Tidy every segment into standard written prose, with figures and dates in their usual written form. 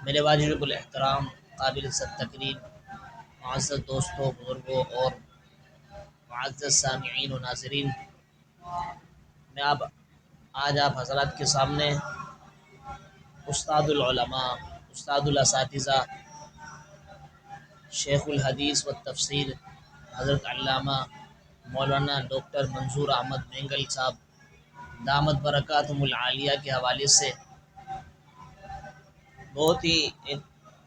میرے واجب الاحترام قابل تقریر معزز دوستوں بزرگوں اور معزز سامعین و ناظرین، میں آج آپ حضرات کے سامنے استاد العلماء، استاد الاساتذہ، شیخ الحدیث و تفسیر حضرت علامہ مولانا ڈاکٹر منظور احمد مینگل صاحب دامت برکاتہم العالیہ کے حوالے سے بہت ہی ایک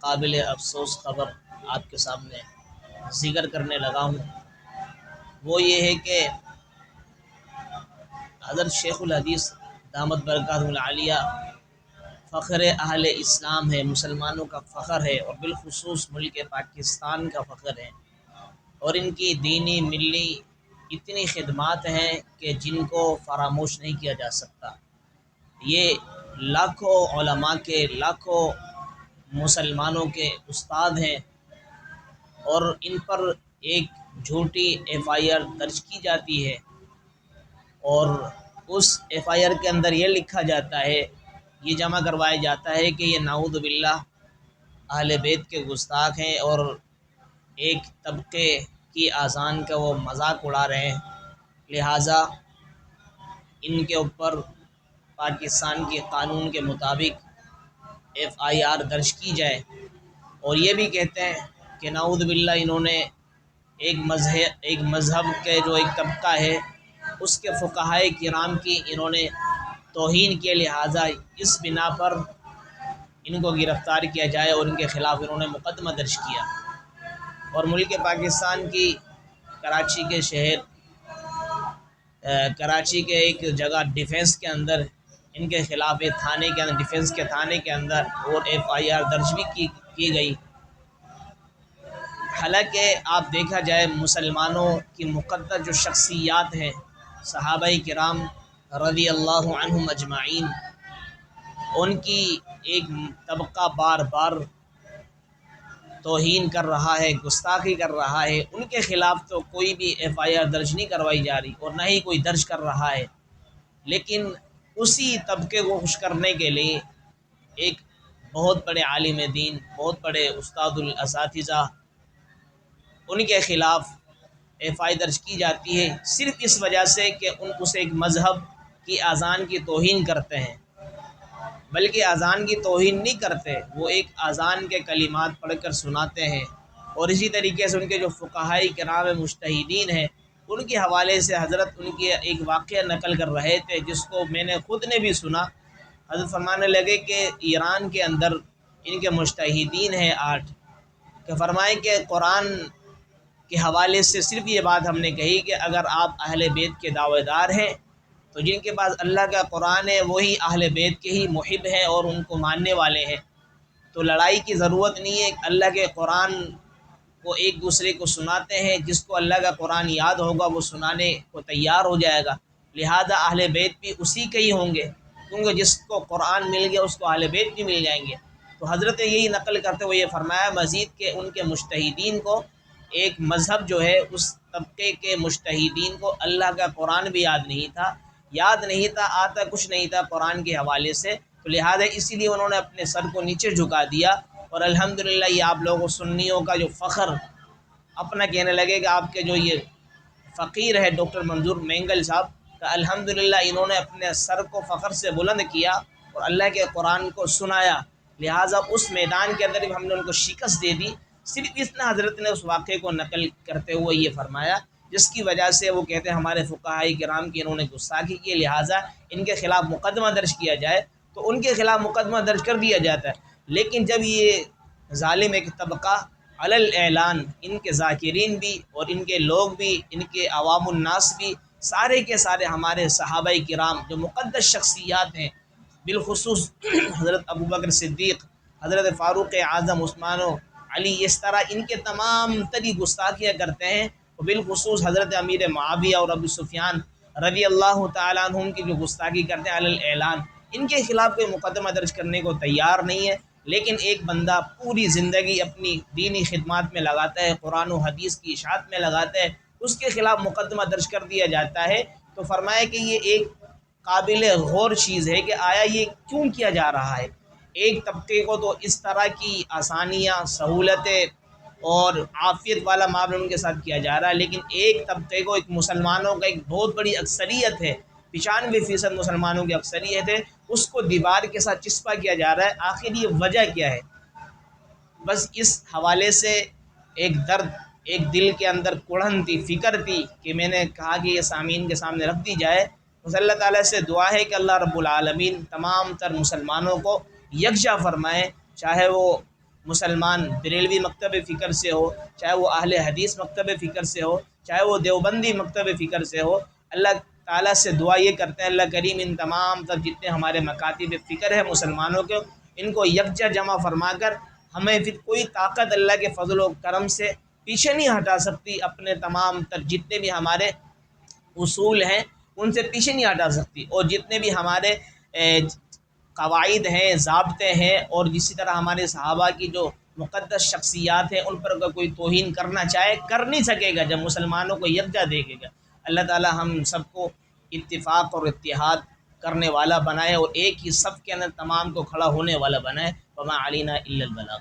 قابل افسوس خبر آپ کے سامنے ذکر کرنے لگا ہوں۔ وہ یہ ہے کہ حضرت شیخ الحدیث دامت برکاتہم العالیہ فخر اہل اسلام ہے، مسلمانوں کا فخر ہے، اور بالخصوص ملک پاکستان کا فخر ہے، اور ان کی دینی ملی اتنی خدمات ہیں کہ جن کو فراموش نہیں کیا جا سکتا۔ یہ لاکھوں علماء کے، لاکھوں مسلمانوں کے استاد ہیں، اور ان پر ایک جھوٹی ایف آئی آر درج کی جاتی ہے، اور اس ایف آئی آر کے اندر یہ لکھا جاتا ہے، یہ جمع کروایا جاتا ہے کہ یہ نعوذ باللہ اہل بیت کے گستاخ ہیں اور ایک طبقے کی اذان کا وہ مذاق اڑا رہے ہیں، لہٰذا ان کے اوپر پاکستان کے قانون کے مطابق ایف آئی آر درج کی جائے۔ اور یہ بھی کہتے ہیں کہ نعوذ باللہ انہوں نے ایک مذہب کے جو ایک طبقہ ہے اس کے فقہائے کرام کی انہوں نے توہین کے، لہٰذا اس بنا پر ان کو گرفتار کیا جائے اور ان کے خلاف انہوں نے مقدمہ درج کیا۔ اور ملک پاکستان کی کراچی کے شہر، کراچی کے ایک جگہ ڈیفنس کے اندر ان کے خلاف ایک تھانے کے اندر، ڈیفنس کے تھانے کے اندر اور ایف آئی آر درج بھی کی گئی۔ حالانکہ آپ دیکھا جائے مسلمانوں کی مقدس جو شخصیات ہیں، صحابہ کرام رضی اللہ عنہم اجمعین، ان کی ایک طبقہ بار بار توہین کر رہا ہے، گستاخی کر رہا ہے، ان کے خلاف تو کوئی بھی ایف آئی آر درج نہیں کروائی جا رہی اور نہ ہی کوئی درج کر رہا ہے، لیکن اسی طبقے کو خوش کرنے کے لیے ایک بہت بڑے عالم دین، بہت بڑے استاد الاساتذہ، ان کے خلاف ایف آئی درج کی جاتی ہے، صرف اس وجہ سے کہ اس ایک مذہب کی اذان کی توہین کرتے ہیں۔ بلکہ اذان کی توہین نہیں کرتے، وہ ایک اذان کے کلمات پڑھ کر سناتے ہیں، اور اسی طریقے سے ان کے جو فقہائی کرام مجتہدین ہیں ان کے حوالے سے حضرت ان کی ایک واقعہ نقل کر رہے تھے، جس کو میں نے خود نے بھی سنا۔ حضرت فرمانے لگے کہ ایران کے اندر ان کے مجتہدین ہیں 8، کہ فرمائیں کہ قرآن کے حوالے سے صرف یہ بات ہم نے کہی کہ اگر آپ اہل بیت کے دعوے دار ہیں تو جن کے پاس اللہ کا قرآن ہے وہی اہل بیت کے ہی محب ہیں اور ان کو ماننے والے ہیں، تو لڑائی کی ضرورت نہیں ہے، اللہ کے قرآن کو ایک دوسرے کو سناتے ہیں، جس کو اللہ کا قرآن یاد ہوگا وہ سنانے کو تیار ہو جائے گا، لہذا اہل بیت بھی اسی کے ہی ہوں گے، کیونکہ جس کو قرآن مل گیا اس کو اہل بیت بھی مل جائیں گے۔ تو حضرت یہی نقل کرتے ہوئے یہ فرمایا مزید کہ ان کے مجتہدین کو ایک مذہب جو ہے اس طبقے کے مجتہدین کو اللہ کا قرآن بھی یاد نہیں تھا، آتا کچھ نہیں تھا قرآن کے حوالے سے، تو لہذا اسی لیے انہوں نے اپنے سر کو نیچے جھکا دیا، اور الحمدللہ یہ آپ لوگوں سنیوں کا جو فخر اپنا کہنے لگے کہ آپ کے جو یہ فقیر ہے ڈاکٹر منظور مینگل صاحب کا، الحمدللہ انہوں نے اپنے سر کو فخر سے بلند کیا اور اللہ کے قرآن کو سنایا، لہٰذا اس میدان کے اندر ہم نے ان کو شکست دے دی۔ صرف اتنا حضرت نے اس واقعے کو نقل کرتے ہوئے یہ فرمایا، جس کی وجہ سے وہ کہتے ہیں ہمارے فقہاء کرام کی انہوں نے گستاخی کی، لہٰذا ان کے خلاف مقدمہ درج کیا جائے، تو ان کے خلاف مقدمہ درج کر دیا جاتا ہے۔ لیکن جب یہ ظالم ایک طبقہ علی الاعلان، ان کے ذاکرین بھی اور ان کے لوگ بھی، ان کے عوام الناس بھی، سارے کے سارے ہمارے صحابہ کرام جو مقدس شخصیات ہیں، بالخصوص حضرت ابوبکر صدیق، حضرت فاروق اعظم، عثمان و علی، اس طرح ان کے تمام تری گستاخیاں کرتے ہیں، اور بالخصوص حضرت امیر معاویہ اور ابو سفیان رضی اللہ تعالیٰ عنہم کی جو گستاخی کرتے ہیں علی الاعلان، ان کے خلاف کوئی مقدمہ درج کرنے کو تیار نہیں ہے۔ لیکن ایک بندہ پوری زندگی اپنی دینی خدمات میں لگاتا ہے، قرآن و حدیث کی اشاعت میں لگاتا ہے، اس کے خلاف مقدمہ درج کر دیا جاتا ہے، تو فرمایا کہ یہ ایک قابل غور چیز ہے کہ آیا یہ کیوں کیا جا رہا ہے۔ ایک طبقے کو تو اس طرح کی آسانیاں، سہولتیں اور عافیت والا معاملہ ان کے ساتھ کیا جا رہا ہے، لیکن ایک طبقے کو، ایک مسلمانوں کا ایک بہت بڑی اکثریت ہے، 95% مسلمانوں کی اکثریت ہے، اس کو دیوار کے ساتھ چسپا کیا جا رہا ہے۔ آخر یہ وجہ کیا ہے؟ بس اس حوالے سے ایک درد، ایک دل کے اندر کڑھن تھی، فکر تھی کہ میں نے کہا کہ یہ سامعین کے سامنے رکھ دی جائے۔ بس اللہ تعالیٰ سے دعا ہے کہ اللہ رب العالمین تمام تر مسلمانوں کو یکجا فرمائے، چاہے وہ مسلمان بریلوی مکتب فکر سے ہو، چاہے وہ اہل حدیث مکتب فکر سے ہو، چاہے وہ دیوبندی مکتب فکر سے ہو۔ اللہ تعالیٰ سے دعا یہ کرتے ہیں اللہ کریم ان تمام تر جتنے ہمارے مکاتب فکر ہے مسلمانوں کے، ان کو یکجا جمع فرما کر ہمیں پھر کوئی طاقت اللہ کے فضل و کرم سے پیچھے نہیں ہٹا سکتی، اپنے تمام تر جتنے بھی ہمارے اصول ہیں ان سے پیچھے نہیں ہٹا سکتی، اور جتنے بھی ہمارے قواعد ہیں، ضابطے ہیں، اور اسی طرح ہمارے صحابہ کی جو مقدس شخصیات ہیں ان پر اگر کوئی توہین کرنا چاہے کر نہیں سکے گا جب مسلمانوں کو یکجا دیکھے گا۔ اللہ تعالی ہم سب کو اتفاق اور اتحاد کرنے والا بنائے اور ایک ہی صف کے اندر تمام کو کھڑا ہونے والا بنائے۔ وما علینا الا البلاغ۔